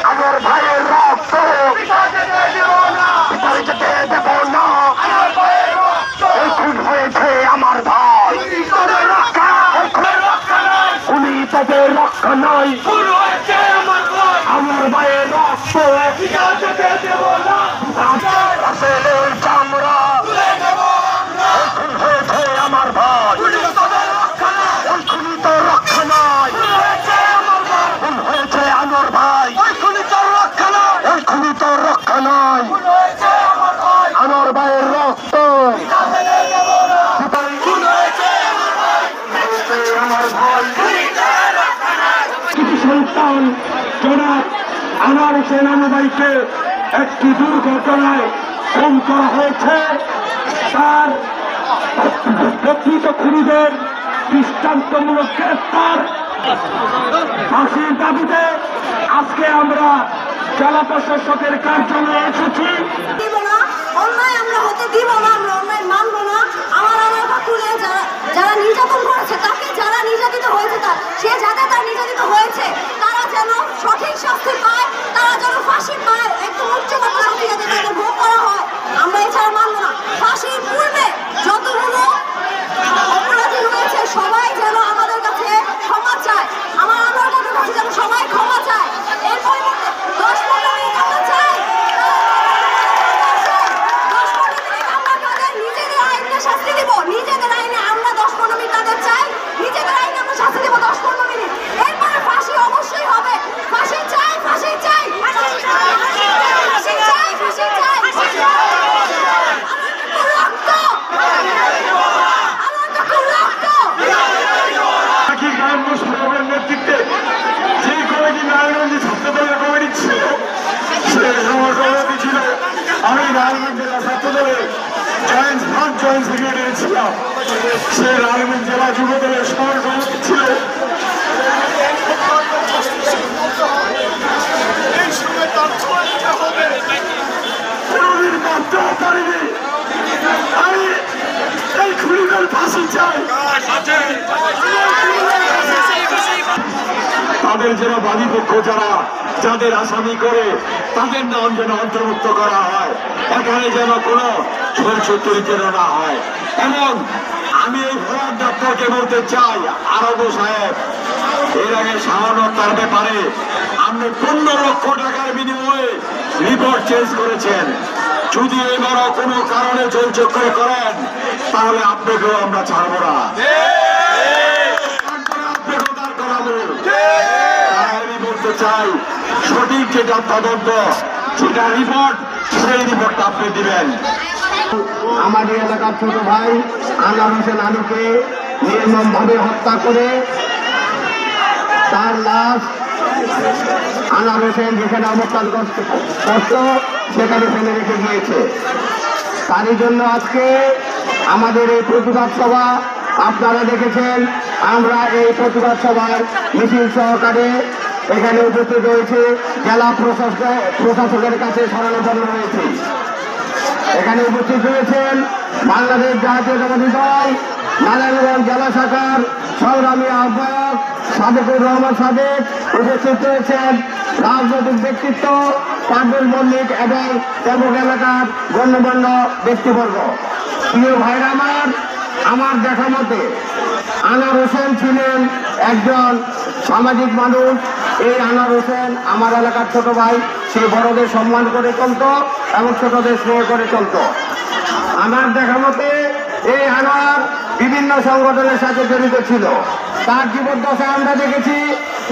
আমার ভাইয়ের রক্ত ভিতরে যেতে দেব না। খুন হয়েছে আমার ভাই, উনি তাদের রক্ষা নাই। আমার ভাইয়ের রক্ত আসলের চামড়া খুন হয়েছে আমার ভাই, খুনি তো রক্ষা নাই। খুন হয়েছে আমার ভাই, খুনি তো রক্ষা নাই। খুনি তো রক্ষা নাই। আমার ভাইয়ের রক্ত আমার ভাই সন্তান জনাব আনোয়ার হোসেন আনোয়ারকে একটি দুর্ঘটনায় খুন করা হয়েছে। তার প্রকৃত খুনিদের দৃষ্টান্তমূলক গ্রেফতার ফাঁসির দাবিতে আজকে আমরা জেলা প্রশাসকের কার্যালয়ে এসেছি। অন্যায় আমরা হতে দিব না, আমরা অন্যায় মানবো না। আমার খুলে যারা নির্যাতন করেছে, তাকে যারা নির্যাতিত হয়েছে, সে যাতে তার নির্যাতিত হয়েছে তারা যেন সঠিক শাস্তি পায়, তারা যেন ফাঁসি পায়, একদম উচ্চমাত্রা শাস্তি যাতে তাদের ভোগ করা হয়। আমরা এছাড়া মানবো না। ফাঁসির পূর্বে যতগুলো অপরাধী রয়েছে সবাই যেন আমাদের কাছে ক্ষমা চায়, আমার কাছে যেন সবাই ক্ষমা চায়। এর পরিবর্তে 10-15 মিনিট আমরা চাই, শাস্তি দিব নিজেদের আইনে। আমরা 10-15 মিনিট তাদের চাই, নিজেদের আইনে আমরা শাস্তি দিব 10-15 মিনিট। এরপরে ফাঁসি অবশ্যই হবে। ফাঁসি চাই, ফাঁসি চাই, ফাঁসি চাই, ফাঁসি চাই, ফাঁসি চাই। আমার রক্ত, আমার রক্ত। নেতৃত্বে যে কমিটি নারায়ণগঞ্জে ছাত্রদলের কমিটি ছিল, সে সভাপতি ছিল। আমি নারায়ণগঞ্জ জেলা ছাত্রদলের জয়েন্ট সেক্রেটারি ছিলাম। সে নারায়ণগঞ্জ জেলা যুবদলের সভাপতি ছিল। আমি এই খুনিদের ফাঁসি চাই। তাদের যেন বাদীপক্ষ যাদের আসামি করে তাদের নাম যেন অন্তর্ভুক্ত করা হয়, এখানে যেন কোনো চরিত্র না হয়। এবং আমি এই ভোলার ডাক্তারকে বলতে চাই, আরব সাহেব এর আগে সামান্যতার ব্যাপারে আপনি 15 লক্ষ টাকার বিনিময়ে রিপোর্ট চেঞ্জ করেছেন। যদি এবারও কোনো কারণে জলচক্র করেন তাহলে আপনাকেও আমরা ছাড়বো না। চাই সঠিক যেটা তদন্ত, যেটা রিপোর্ট, সেই রিপোর্টটা আপনি দিবেন। আমাদের এলাকার ছোট ভাই আনোয়ার হোসেন আনুকে নির্মমভাবে হত্যা করে তার লাশ আনোয়ার হোসেন যেখানে অবস্থান করত সেখানে ফেলে রেখে গিয়েছে। তারই জন্য আজকে আমাদের এই প্রতিবাদ সভা আপনারা দেখেছেন। আমরা এই প্রতিবাদ সভার মিছিল সহকারে এখানে উপস্থিত রয়েছে, জেলা প্রশাসকের কাছে শরণাপন্ন হয়েছে। এখানে উপস্থিত রয়েছেন বাংলাদেশ জাতীয়তাবাদী দল নারায়ণগঞ্জ জেলা শাখার সংগ্রামী আহ্বায়ক সাদেকুর রহমান সাদেক, উপস্থিত রয়েছেন রাজনৈতিক ব্যক্তিত্ব পারভেজ মল্লিক এবং তেবক এলাকার গণ্যমান্য ব্যক্তিবর্গ। প্রিয় ভাইরা আমার দেখা মতে আনোয়ার হোসেন ছিলেন একজন সামাজিক মানুষ। এই আনোয়ার হোসেন আমার এলাকার ছোট ভাই, সে বড়দের সম্মান করে চলত এবং ছোটদের স্নেহ করে চলত। আমার দেখা মতে এই আনোয়ার বিভিন্ন সংগঠনের সাথে জড়িত ছিল। তার জীবদ্দশায় আমরা দেখেছি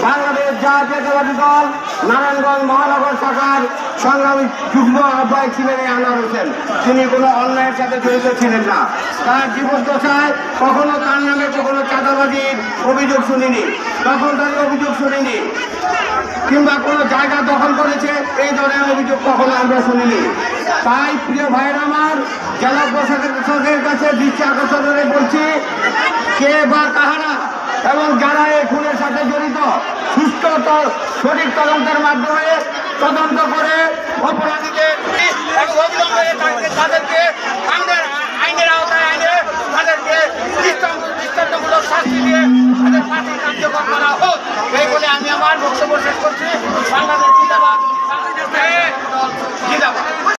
বাংলাদেশ জাতীয়তাবাদী দল নারায়ণগঞ্জ মহানগর শাখার সংগ্রামী যুগ্ম আহ্বায়ক ছিলেন এই আনোয়ার হোসেন। তিনি কোনো অন্যায়ের সাথে জড়িত ছিলেন না। তার জীবদ্দশায় কখনো তার নামে কোনো চাঁদাবাজির অভিযোগ শুনিনি, দখলদারির অভিযোগ শুনিনি, কিংবা কোনো জায়গা দখল করেছে এই ধরনের অভিযোগ কখনো আমরা শুনিনি। তাই প্রিয় ভাইয়ের আমার, জেলা প্রশাসকের কাছে দৃষ্টি আকর্ষণ করে বলছি, কে বা কাহারা এবং যারা এই খুনের সাথে জড়িত সুস্থ সঠিক তদন্তের মাধ্যমে তদন্ত করে অপরাধীদের তাদেরকে আইনের আওতায় আইনে তাদেরকে দৃষ্টান্তমূলক শাস্তি দিয়ে তাদের ফাঁসি কার্যকর করা হোক, এই বলে আমি আমার বক্তব্য শেষ করছি। বাংলাদেশ